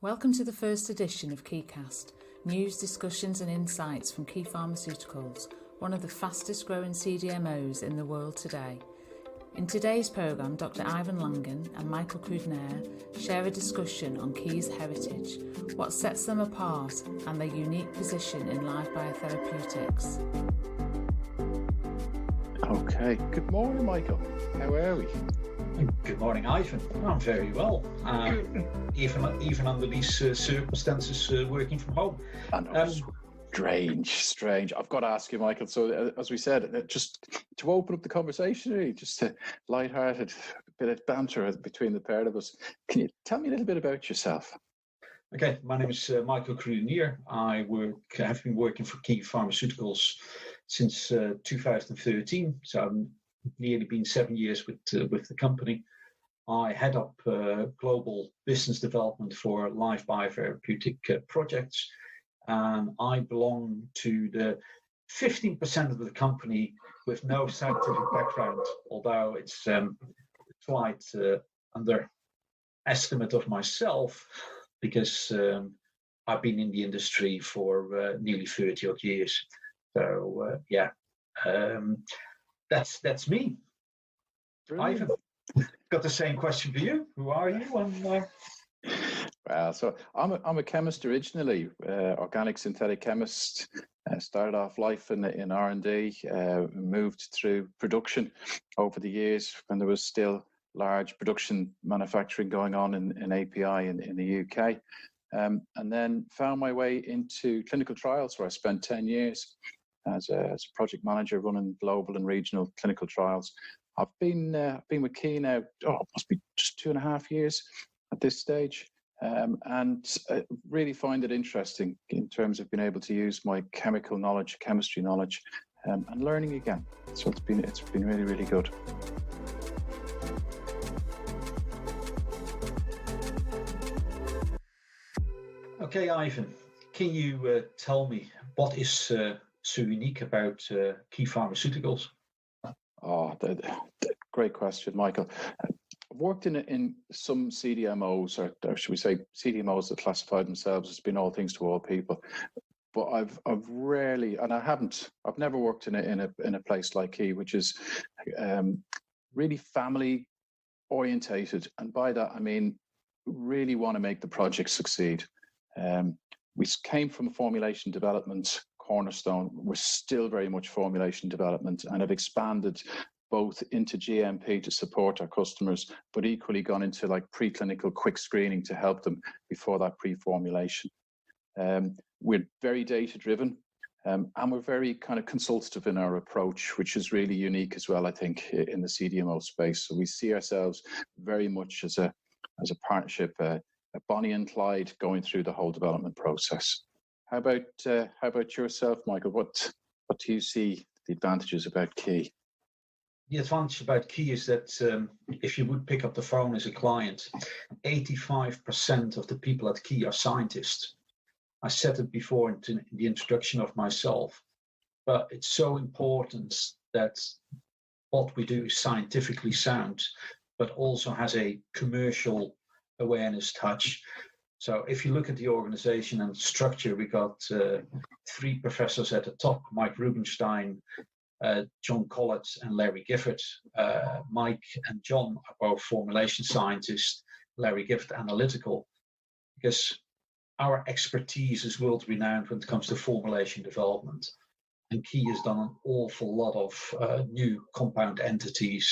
Welcome to the first edition of QuayCast, news, discussions and insights from Quay Pharmaceuticals, one of the fastest growing CDMOs in the world today. In today's programme, Dr. Ivan Langan and Michael Kruidenier share a discussion on Quay's heritage, what sets them apart and their unique position in live biotherapeutics. Okay, good morning Michael, how are we? Good morning, Ivan. I'm very well. Even under these circumstances, working from home. I know, strange. I've got to ask you, Michael. So, as we said, just to open up the conversation, really, just a light-hearted bit of banter between the pair of us. Can you tell me a little bit about yourself? Okay, my name is Michael Kruidenier. I have been working for Quay Pharmaceuticals since 2013. So I'm nearly been 7 years with the company. I head up global business development for live biotherapeutic projects, and I belong to the 15% of the company with no scientific background, although it's quite underestimate of myself because I've been in the industry for nearly 30 odd years. So that's me. Brilliant. Ivan, got the same question for you. Who are you? Well, so I'm a chemist originally, organic synthetic chemist. Started off life in R&D, moved through production over the years when there was still large production manufacturing going on in API in the UK. And then found my way into clinical trials where I spent 10 years as a project manager running global and regional clinical trials. I've been with Quay now, must be just 2.5 years at this stage, and really find it interesting in terms of being able to use my chemical knowledge, chemistry knowledge, and learning again. So it's been really, really good. Okay, Ivan, can you tell me what is so unique about Quay Pharmaceuticals? Oh, great question, Michael. I've worked in some CDMOs, or should we say CDMOs that classify themselves as being all things to all people. But I've rarely, and I've never worked in a place like Quay, which is really family orientated, and by that I mean really want to make the project succeed. We came from formulation development cornerstone. We're still very much formulation development and have expanded both into GMP to support our customers, but equally gone into like preclinical quick screening to help them before that pre-formulation. We're very data driven, and we're very kind of consultative in our approach, which is really unique as well, I think, in the CDMO space. So we see ourselves very much as a partnership, a Bonnie and Clyde going through the whole development process. How about yourself, Michael? What do you see the advantages about Quay? The advantage about Quay is that if you would pick up the phone as a client, 85% of the people at Quay are scientists. I said it before in the introduction of myself, but it's so important that what we do is scientifically sound, but also has a commercial awareness touch. So if you look at the organization and structure, we got 3 professors at the top: Mike Rubenstein, John Collett, and Larry Gifford. Mike and John are both formulation scientists, Larry Gifford analytical, because our expertise is world renowned when it comes to formulation development. And Quay has done an awful lot of new compound entities,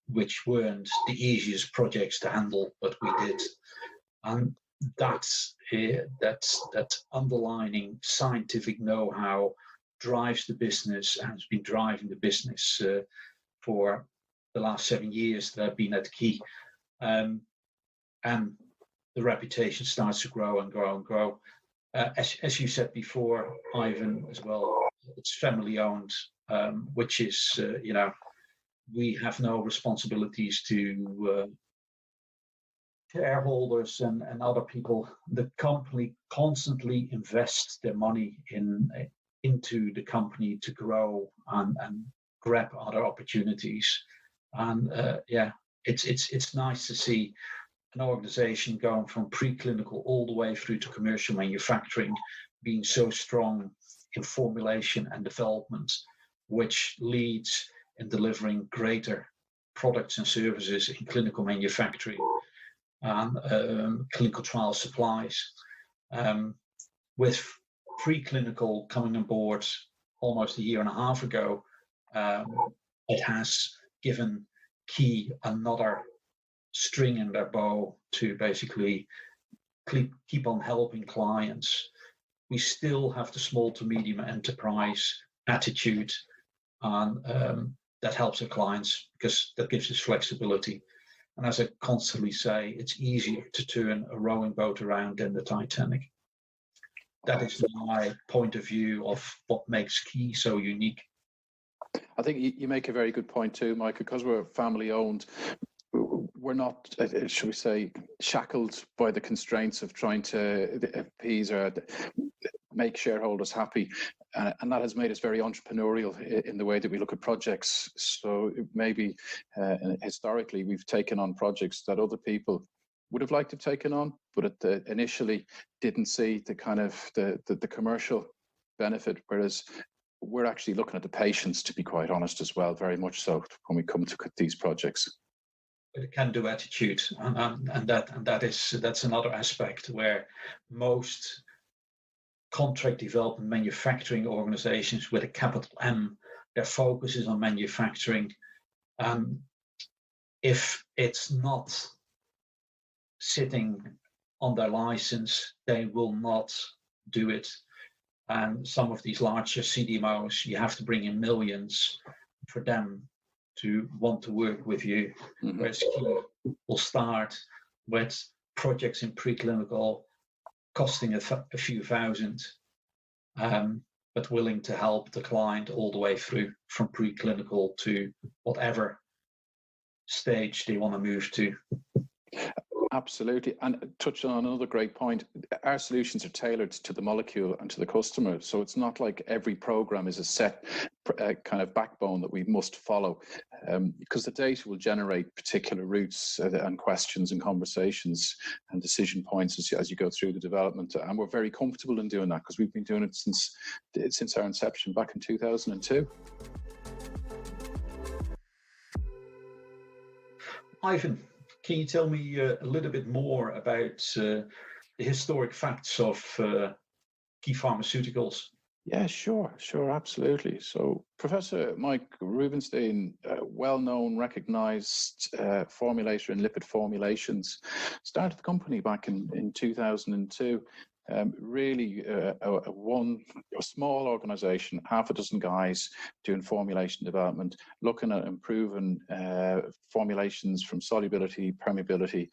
which weren't the easiest projects to handle, but we did. And that's that underlining scientific know-how drives the business and has been driving the business for the last 7 years that I've been at Quay. And the reputation starts to grow and grow and grow. As you said before, Ivan, as well, it's family owned, which is, we have no responsibilities to shareholders and other people. The company constantly invests their money into the company to grow and grab other opportunities. And it's nice to see an organization going from preclinical all the way through to commercial manufacturing, being so strong in formulation and development, which leads in delivering greater products and services in clinical manufacturing and clinical trial supplies. With preclinical coming on board almost a year and a half ago, it has given Quay another string in their bow to basically keep on helping clients. We still have the small to medium enterprise attitude, and that helps our clients because that gives us flexibility. And as I constantly say, it's easier to turn a rowing boat around than the Titanic. That is my point of view of what makes Quay so unique. I think you make a very good point too, Michael, because we're family owned. We're not, should we say, shackled by the constraints of trying to appease or make shareholders happy. And that has made us very entrepreneurial in the way that we look at projects. So maybe historically we've taken on projects that other people would have liked to have taken on, but initially didn't see the kind of the commercial benefit, whereas we're actually looking at the patients, to be quite honest, as well, very much so when we come to these projects. A can-do attitude, and that's another aspect where most contract development manufacturing organizations with a capital M, their focus is on manufacturing. If it's not sitting on their license, they will not do it. And some of these larger CDMOs, you have to bring in millions for them to want to work with you. Mm-hmm. Whereas Quay will start with projects in preclinical costing a few thousand, but willing to help the client all the way through from preclinical to whatever stage they want to move to. Absolutely. And touching on another great point, our solutions are tailored to the molecule and to the customer. So it's not like every program is a set kind of backbone that we must follow, because the data will generate particular routes and questions and conversations and decision points as you go through the development. And we're very comfortable in doing that because we've been doing it since our inception back in 2002. Ivan, can you tell me a little bit more about the historic facts of Quay Pharmaceuticals? Yeah, sure, absolutely. So Professor Mike Rubenstein, well-known, recognized formulator in lipid formulations, started the company back in 2002. Really a small organization, half a dozen guys doing formulation development, looking at improving formulations from solubility, permeability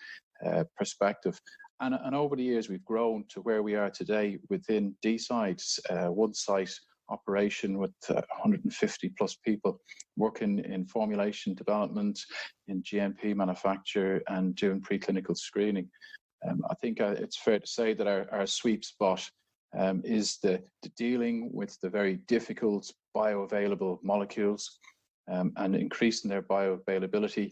perspective. And over the years, we've grown to where we are today within D-Side's one site operation with 150 plus people working in formulation development, in GMP manufacture, and doing preclinical screening. I think it's fair to say that our sweet spot is the dealing with the very difficult bioavailable molecules and increasing their bioavailability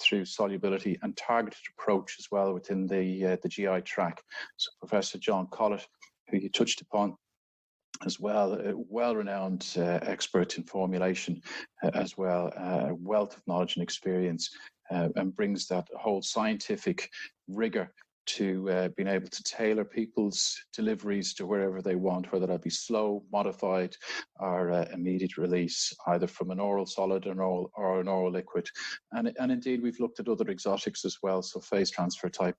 through solubility and targeted approach as well within the GI tract. So Professor John Collett, who you touched upon as well, a well-renowned expert in formulation as well, a wealth of knowledge and experience, and brings that whole scientific rigor to being able to tailor people's deliveries to wherever they want, whether that be slow, modified, or immediate release, either from an oral solid or an oral liquid. And indeed, we've looked at other exotics as well, so phase transfer type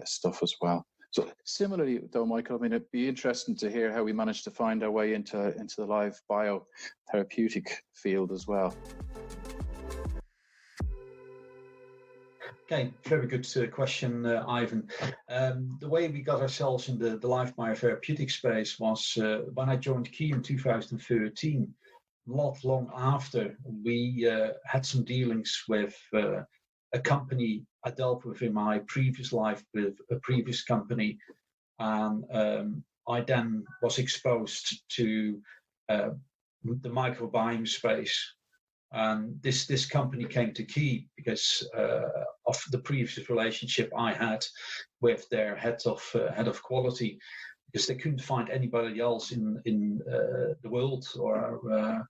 stuff as well. So similarly, though, Michael, I mean, it'd be interesting to hear how we managed to find our way into the live biotherapeutic field as well. Okay, very good question, Ivan. The way we got ourselves in the live biotherapeutic space was when I joined Quay in 2013, not long after we had some dealings with a company I dealt with in my previous life with a previous company. And I then was exposed to the microbiome space, And this company came to Quay because of the previous relationship I had with their head of quality, because they couldn't find anybody else in the world or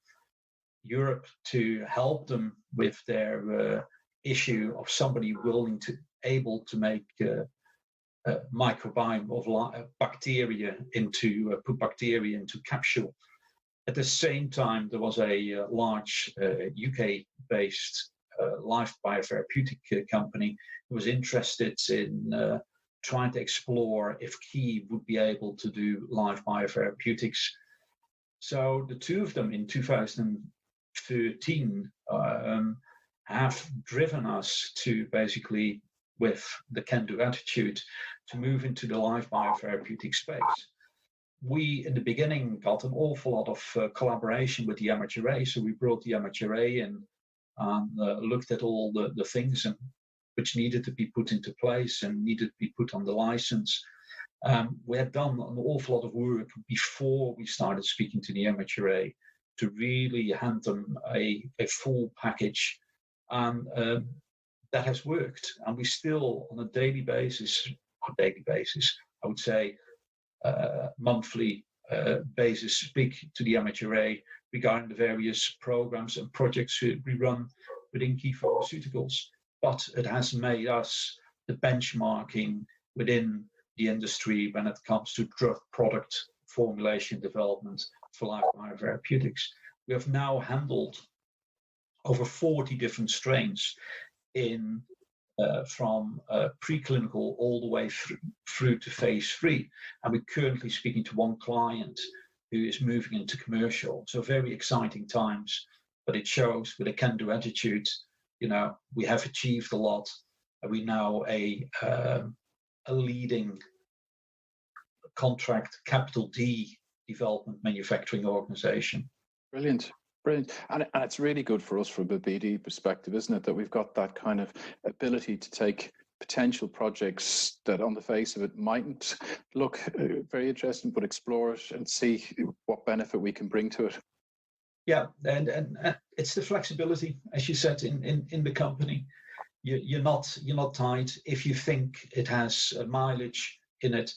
Europe to help them with their issue of somebody able to make microbiome of bacteria put bacteria into capsule. At the same time, there was a large UK-based life biotherapeutic company who was interested in trying to explore if Quay would be able to do live biotherapeutics. So the two of them in 2013 have driven us to basically, with the can-do attitude, to move into the live biotherapeutic space. We, in the beginning, got an awful lot of collaboration with the MHRA. So we brought the MHRA in and looked at all the things which needed to be put into place and needed to be put on the license. We had done an awful lot of work before we started speaking to the MHRA to really hand them a full package. And that has worked. And we still, on a daily basis, I would say, monthly basis, speak to the MHRA regarding the various programs and projects we run within Quay Pharmaceuticals. But it has made us the benchmarking within the industry when it comes to drug product formulation development for live biotherapeutics. We have now handled over 40 different strains from preclinical all the way through to phase 3. And we're currently speaking to one client who is moving into commercial. So very exciting times, but it shows with a can-do attitude, we have achieved a lot. We're now a leading contract capital D development manufacturing organization. Brilliant. And it's really good for us from a BD perspective, isn't it, that we've got that kind of ability to take potential projects that on the face of it mightn't look very interesting, but explore it and see what benefit we can bring to it. Yeah, and it's the flexibility, as you said, in the company. You're not tied. If you think it has mileage in it,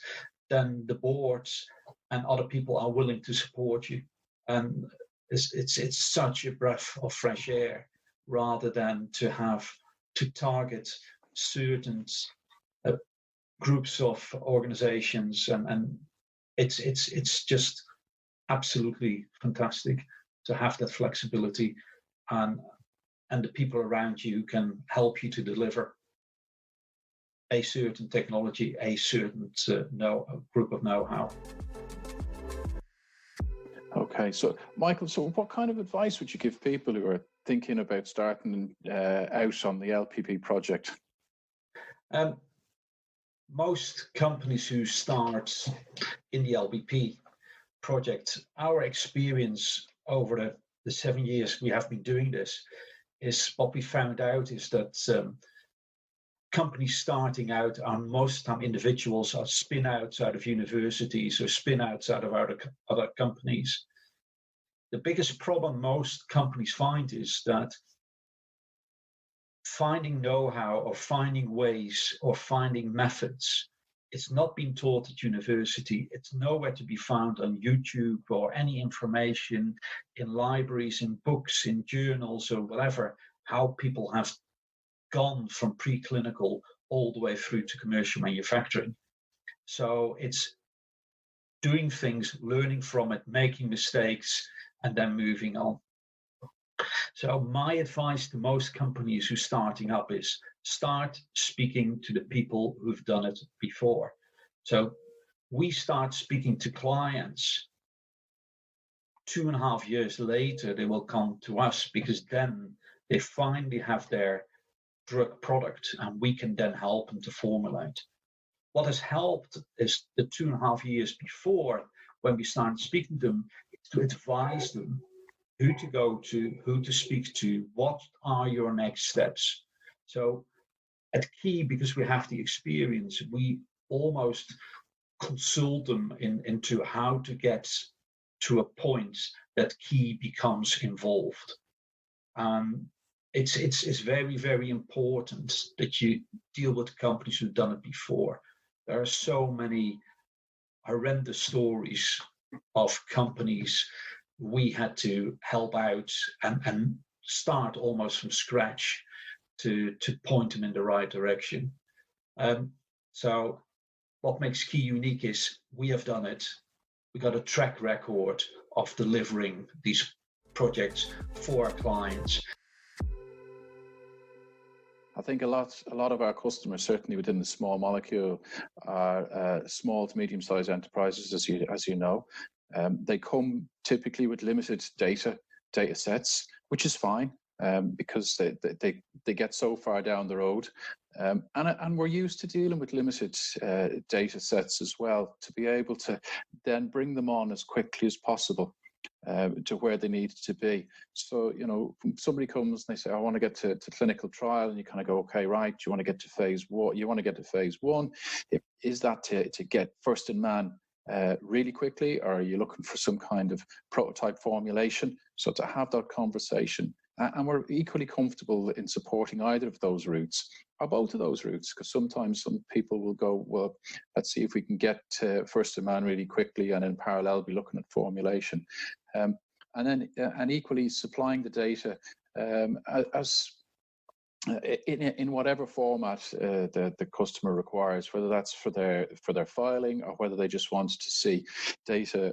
then the boards and other people are willing to support you. And it's such a breath of fresh air, rather than to have to target certain groups of organizations, and it's just absolutely fantastic to have that flexibility, and the people around you can help you to deliver a certain technology, a certain group of know-how. Okay, so Michael, so what kind of advice would you give people who are thinking about starting out on the LPP project? Most companies who start in the LPP project, our experience over the 7 years we have been doing this, is what we found out is that companies starting out are most time individuals, are spin-outs out of universities or spin-outs out of other companies. The biggest problem most companies find is that finding know-how or finding ways or finding methods, it's not being taught at university. It's nowhere to be found on YouTube or any information in libraries, in books, in journals or whatever, how people have gone from preclinical all the way through to commercial manufacturing. So it's doing things, learning from it, making mistakes, and then moving on. So my advice to most companies who are starting up is start speaking to the people who've done it before. So we start speaking to clients 2.5 years later, they will come to us because then they finally have their drug product and we can then help them to formulate. What has helped is the 2.5 years before, when we started speaking to them, to advise them who to go to, who to speak to, what are your next steps. So at Quay, because we have the experience, we almost consult them into how to get to a point that Quay becomes involved. It's very, very important that you deal with companies who've done it before. There are so many horrendous stories of companies we had to help out and start almost from scratch to point them in the right direction. So what makes Quay unique is we have done it. We got a track record of delivering these projects for our clients. I think a lot of our customers, certainly within the small molecule, are small to medium-sized enterprises, as you know. They come typically with limited data sets, which is fine because they get so far down the road. And we're used to dealing with limited data sets as well, to be able to then bring them on as quickly as possible to where they need to be. So, somebody comes and they say, I want to get to clinical trial, and you kind of go, okay, right, you want to get to phase one? You want to get to phase one? Is that to get first in man really quickly, or are you looking for some kind of prototype formulation? So to have that conversation, and we're equally comfortable in supporting either of those routes or both of those routes, because sometimes some people will go, well, let's see if we can get first in man really quickly, and in parallel be looking at formulation, and equally supplying the data as in whatever format the customer requires, whether that's for their filing or whether they just want to see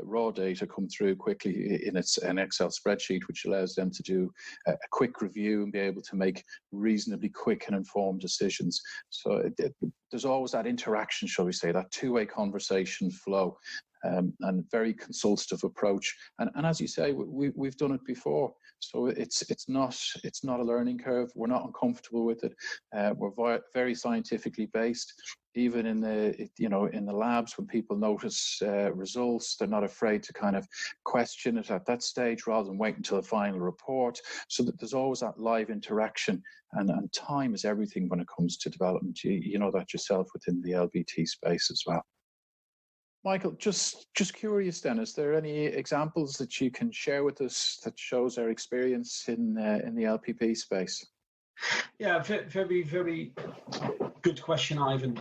raw data come through quickly in an Excel spreadsheet, which allows them to do a quick review and be able to make reasonably quick and informed decisions. So there's always that interaction, shall we say, that two-way conversation flow. And very consultative approach, and as you say, we've done it before, so it's not a learning curve. We're not uncomfortable with it. We're very scientifically based. Even in the labs, when people notice results, they're not afraid to kind of question it at that stage rather than wait until the final report. So that there's always that live interaction, and time is everything when it comes to development. You know that yourself within the LBT space as well. Michael, just curious then, is there any examples that you can share with us that shows our experience in the LPP space? Yeah, very, very good question, Ivan.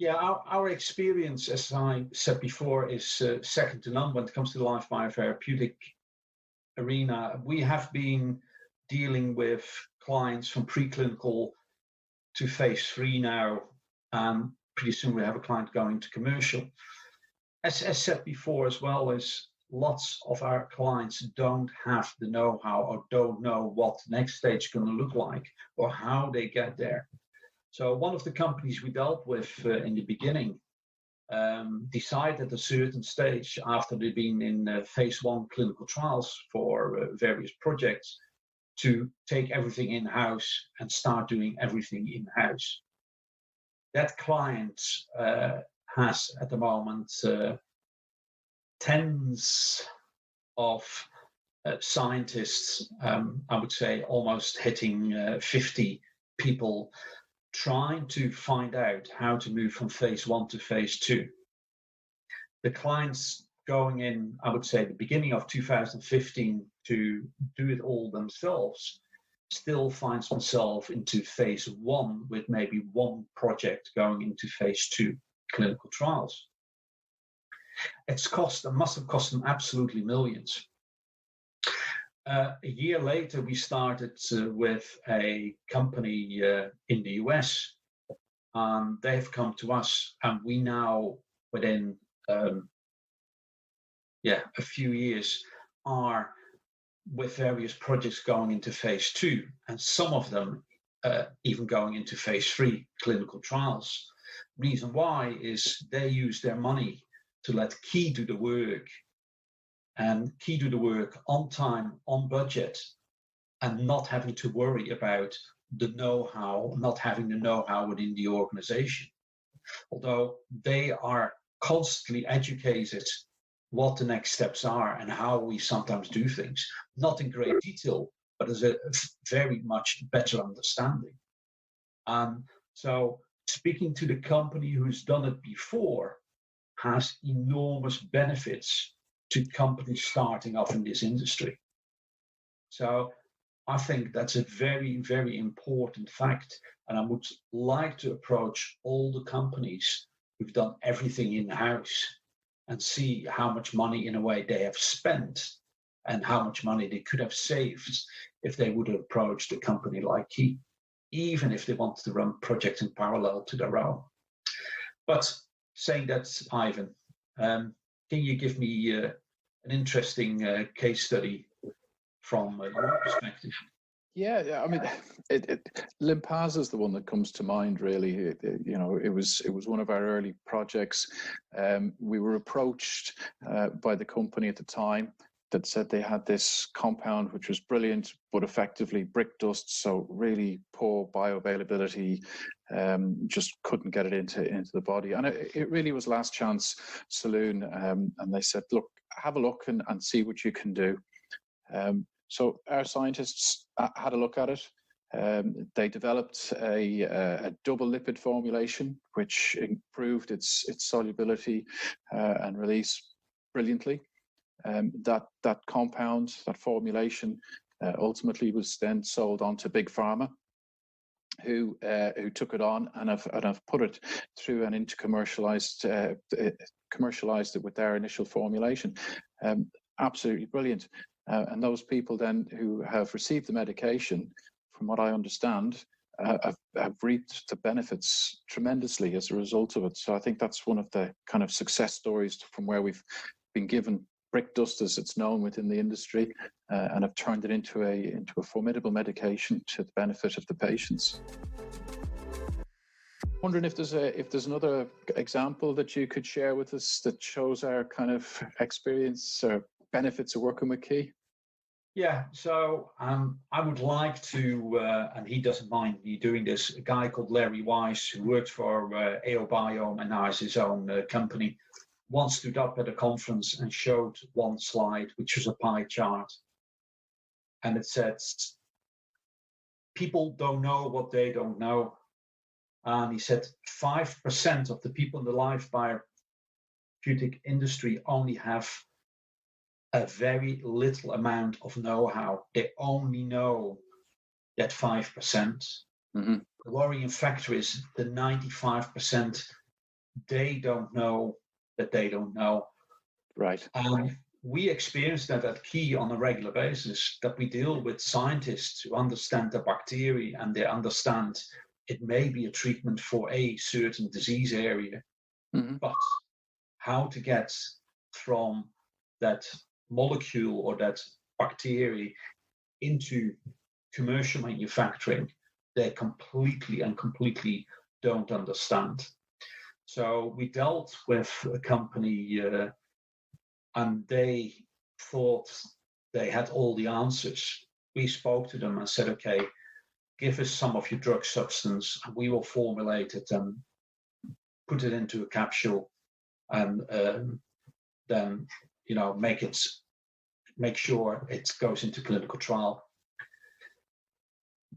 Our experience, as I said before, is second to none when it comes to the life biotherapeutic arena. We have been dealing with clients from preclinical to phase 3 now. Pretty soon we have a client going to commercial. As said before, as well as lots of our clients don't have the know-how or don't know what the next stage is going to look like or how they get there. So one of the companies we dealt with in the beginning decided at a certain stage, after they've been in phase 1 clinical trials for various projects, to take everything in-house and start doing everything in-house. That client has at the moment tens of scientists, I would say almost hitting 50 people, trying to find out how to move from phase 1 to phase 2. The clients going in, I would say, the beginning of 2015 to do it all themselves, still finds himself into phase 1 with maybe one project going into phase 2 clinical trials. It must have cost them absolutely millions. A year later, we started with a company in the US, and they've come to us, and we now, within a few years, are with various projects going into phase 2, and some of them even going into phase 3 clinical trials. Reason why is they use their money to let Quay do the work, and Quay do the work on time, on budget, and not having to worry about the know-how, not having the know-how within the organization. Although they are constantly educated what the next steps are and how we sometimes do things, not in great detail, but as a very much better understanding. So speaking to the company who's done it before has enormous benefits to companies starting off in this industry. So I think that's a very, very important fact. And I would like to approach all the companies who've done everything in-house and see how much money, in a way, they have spent and how much money they could have saved if they would have approached a company like Quay, even if they wanted to run projects in parallel to their own. But saying that, Ivan, can you give me an interesting case study from your perspective? Yeah. I mean, Limpaz is the one that comes to mind. Really, it was one of our early projects. We were approached by the company at the time that said they had this compound which was brilliant, but effectively brick dust, so really poor bioavailability. Just couldn't get it into the body, and it really was last chance saloon. And they said, look, have a look and see what you can do. So our scientists had a look at it. They developed a double lipid formulation, which improved its solubility and release brilliantly. That compound, that formulation, ultimately was then sold on to Big Pharma, who took it on and have put it through and into commercialized it with their initial formulation. Absolutely brilliant. And those people then who have received the medication, from what I understand, have reaped the benefits tremendously as a result of it. So I think that's one of the kind of success stories from where we've been given brick dust, as it's known within the industry, and have turned it into a formidable medication to the benefit of the patients. Wondering if there's another example that you could share with us that shows our kind of experience or benefits of working with Quay? Yeah, so I would like to, and he doesn't mind me doing this, a guy called Larry Weiss, who worked for AO Biome and now has his own company, once stood up at a conference and showed one slide, which was a pie chart. And it says, people don't know what they don't know. And he said 5% of the people in the life biotherapeutic industry only have a very little amount of know-how. They only know that 5%. Mm-hmm. The worrying factor is the 95% they don't know that they don't know. Right. And we experience that at Quay on a regular basis, that we deal with scientists who understand the bacteria and they understand it may be a treatment for a certain disease area, mm-hmm. but how to get from that molecule or that bacteria into commercial manufacturing, they completely don't understand. So we dealt with a company and they thought they had all the answers. We spoke to them and said, okay, give us some of your drug substance and we will formulate it and put it into a capsule and then make sure it goes into clinical trial.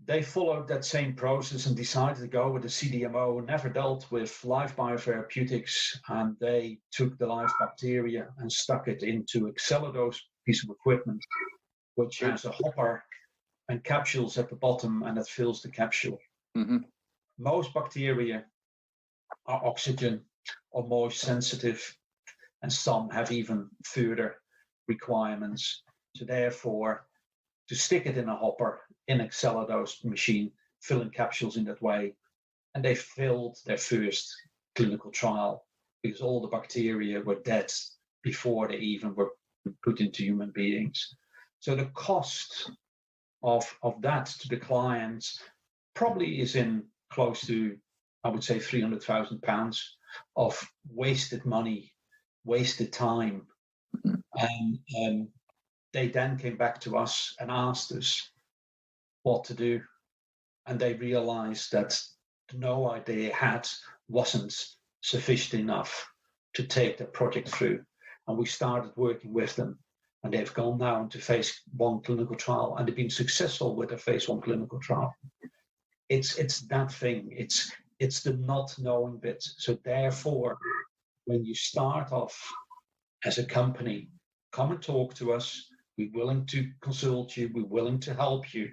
They followed that same process and decided to go with a CDMO, never dealt with live biotherapeutics, and they took the live bacteria and stuck it into a Xelodose piece of equipment, which has a hopper and capsules at the bottom, and it fills the capsule. Mm-hmm. Most bacteria are oxygen or moist sensitive, and some have even further requirements. So therefore, to stick it in a hopper in a Xelodose machine, filling capsules in that way, and they filled their first clinical trial because all the bacteria were dead before they even were put into human beings. So the cost of that to the clients probably is in close to, I would say, £300,000 of wasted money, wasted time. And they then came back to us and asked us what to do. And they realized that the know-how they had wasn't sufficient enough to take the project through. And we started working with them. And they've gone now into phase 1 clinical trial, and they've been successful with their phase 1 clinical trial. It's that thing. It's the not knowing bit. So therefore, when you start off as a company, come and talk to us. We're willing to consult you. We're willing to help you.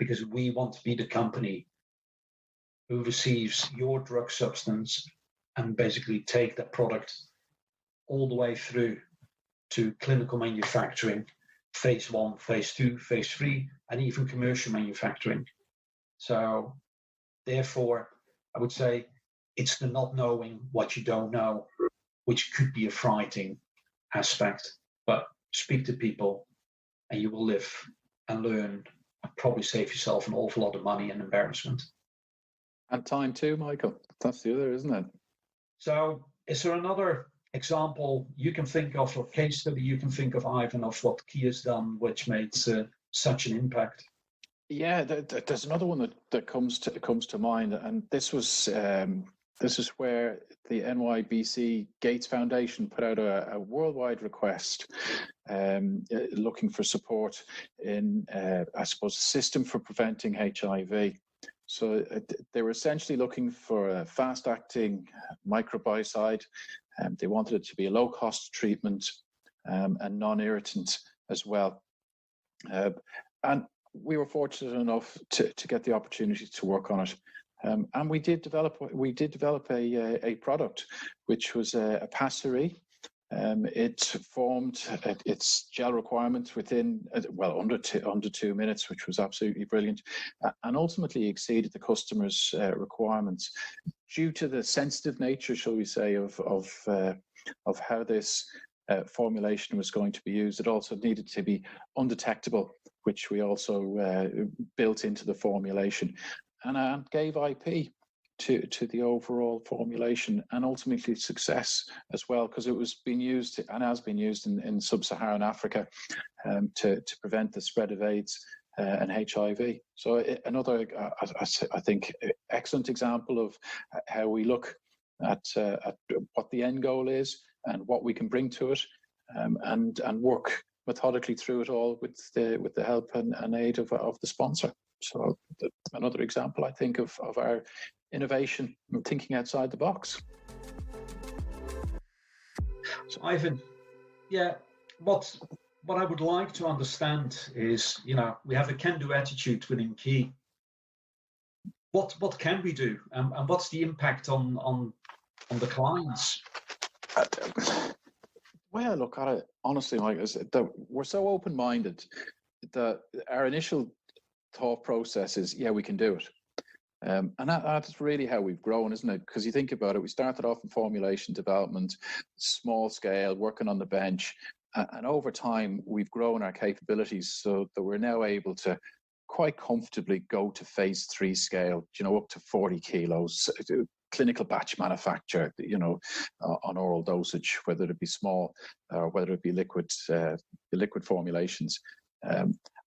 because we want to be the company who receives your drug substance and basically take that product all the way through to clinical manufacturing, phase 1, phase 2, phase 3, and even commercial manufacturing. So therefore, I would say it's the not knowing what you don't know, which could be a frightening aspect. But speak to people and you will live and learn and probably save yourself an awful lot of money and embarrassment. And time too, Michael. That's the other, isn't it? So is there another example you can think of, or case study you can think of, Ivan, of what Quay has done which made such an impact? Yeah, there's another one that comes to mind, and this is where the NYBC Gates Foundation put out a worldwide request looking for support in, I suppose, a system for preventing HIV. So they were essentially looking for a fast-acting microbiocide. They wanted it to be a low-cost treatment and non-irritant as well. And we were fortunate enough to get the opportunity to work on it. And we did develop a product, which was a passerie. It formed its gel requirements within, under 2 minutes, which was absolutely brilliant, and ultimately exceeded the customer's requirements due to the sensitive nature, shall we say, of how this formulation was going to be used. It also needed to be undetectable, which we also built into the formulation, and gave IP to the overall formulation, and ultimately success as well, because it was being used and has been used in sub-Saharan Africa to prevent the spread of AIDS and HIV. So another, I think, excellent example of how we look at what the end goal is and what we can bring to it, and work methodically through it all with the help and aid of the sponsor. So another example, I think, of our innovation and thinking outside the box. So Ivan, yeah, what I would like to understand is, we have a can-do attitude within Quay. What can we do, and what's the impact on the clients? The way I look at it, honestly, Mike, is that we're so open-minded that our initial thought process is, yeah, we can do it. And that's really how we've grown, isn't it? Because you think about it, we started off in formulation development, small scale, working on the bench. And over time, we've grown our capabilities so that we're now able to quite comfortably go to phase 3 scale, up to 40 kilos, clinical batch manufacture, on oral dosage, whether it be small or whether it be liquid formulations.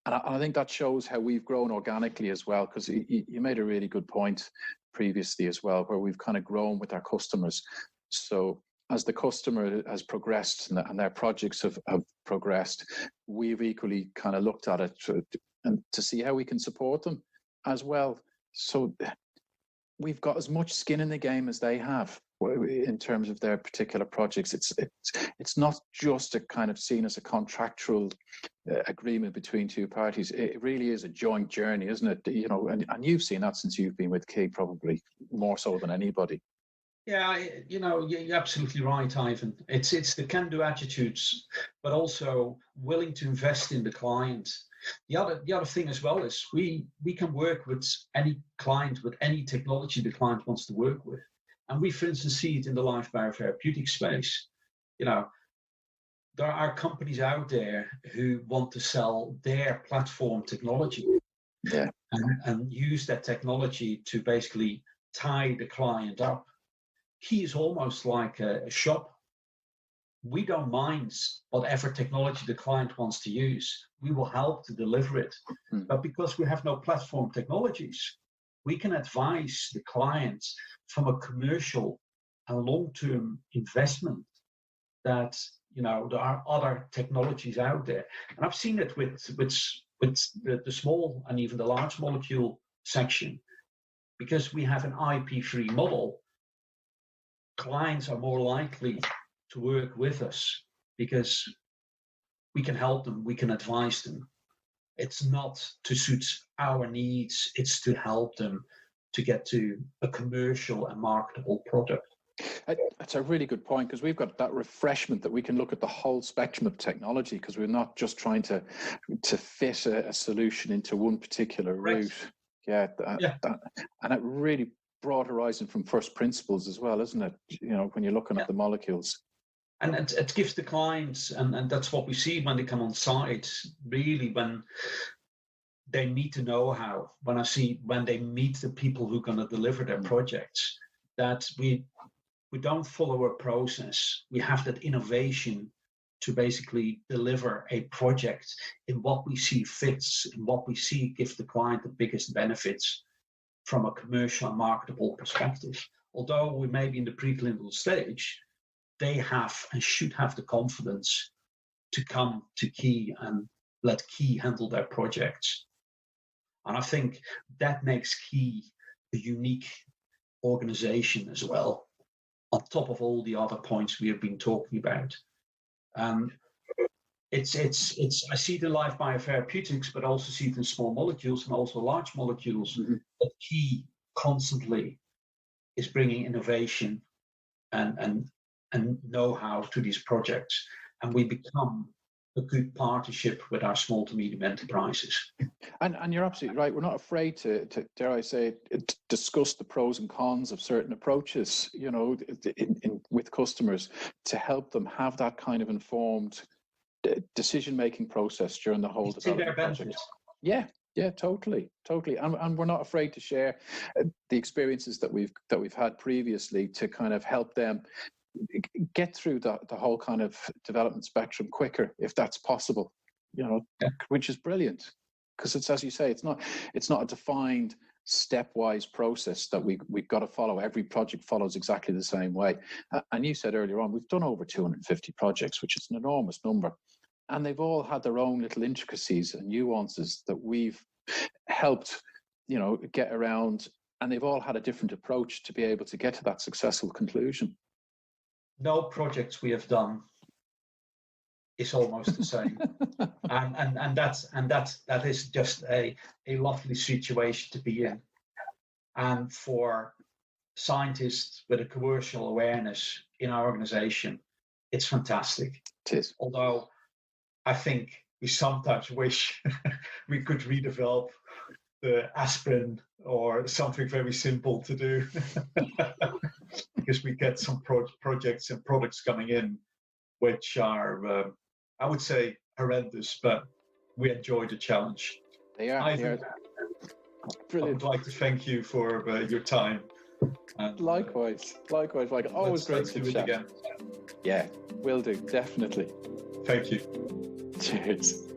And I think that shows how we've grown organically as well, because you made a really good point previously as well, where we've kind of grown with our customers. So as the customer has progressed and their projects have progressed, we've equally kind of looked at it to see how we can support them as well. So we've got as much skin in the game as they have in terms of their particular projects. It's not just a kind of seen as a contractual agreement between two parties. It really is a joint journey, isn't it? And you've seen that since you've been with Quay, probably more so than anybody. Yeah, you're absolutely right, Ivan. It's the can-do attitudes, but also willing to invest in the client. The other thing as well is we can work with any client with any technology the client wants to work with. And we, for instance, see it in the live biotherapeutic space. There are companies out there who want to sell their platform technology, yeah, and use that technology to basically tie the client up. Quay is almost like a shop. We don't mind whatever technology the client wants to use. We will help to deliver it. But because we have no platform technologies, we can advise the clients from a commercial and long-term investment that, there are other technologies out there. And I've seen it with the small and even the large molecule section. Because we have an IP-free model, clients are more likely to work with us because we can help them, we can advise them. It's not to suit our needs, it's to help them to get to a commercial and marketable product. That's a really good point, because we've got that refreshment that we can look at the whole spectrum of technology, because we're not just trying to fit a solution into one particular route. Yeah, and it really broad horizon from first principles as well, isn't it? When you're looking at the molecules. And it gives the clients, and that's what we see when they come on site, really, when they meet the know-how, when they meet the people who are going to deliver their projects, that we don't follow a process. We have that innovation to basically deliver a project in what we see fits, in what we see gives the client the biggest benefits from a commercial and marketable perspective. Although we may be in the preclinical stage, they have and should have the confidence to come to Quay and let Quay handle their projects. And I think that makes Quay a unique organization as well, on top of all the other points we have been talking about. It's I see it in live biotherapeutics, but also see it in small molecules and also large molecules. That Quay constantly is bringing innovation and know-how to these projects, and we become a good partnership with our small to medium enterprises. And you're absolutely right. We're not afraid to dare I say, discuss the pros and cons of certain approaches, with customers, to help them have that kind of informed decision-making process during the whole development project. Yeah, totally. And we're not afraid to share the experiences that we've had previously to kind of help them get through the whole kind of development spectrum quicker, if that's possible, which is brilliant, because it's, as you say, it's not a defined stepwise process that we've got to follow. Every project follows exactly the same way. And you said earlier on, we've done over 250 projects, which is an enormous number, and they've all had their own little intricacies and nuances that we've helped get around, and they've all had a different approach to be able to get to that successful conclusion. No projects we have done is almost the same, and that is just a lovely situation to be in, and for scientists with a commercial awareness in our organization, it's fantastic. It is. Although I think we sometimes wish we could redevelop the aspirin or something very simple to do. Because we get some projects and products coming in which are, I would say, horrendous, but we enjoy the challenge. They are. Brilliant. I would like to thank you for your time. And, likewise, like always great to chat. Again. Yeah, will do, definitely. Thank you. Cheers.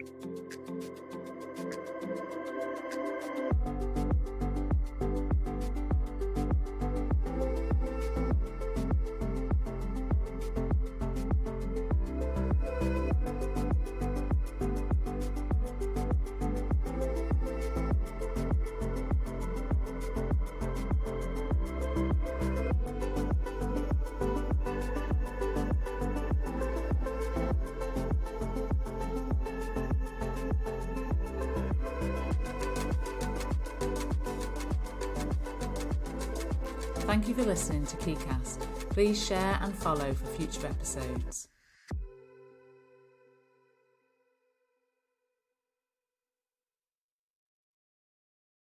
Thank you for listening to QuayCast. Please share and follow for future episodes.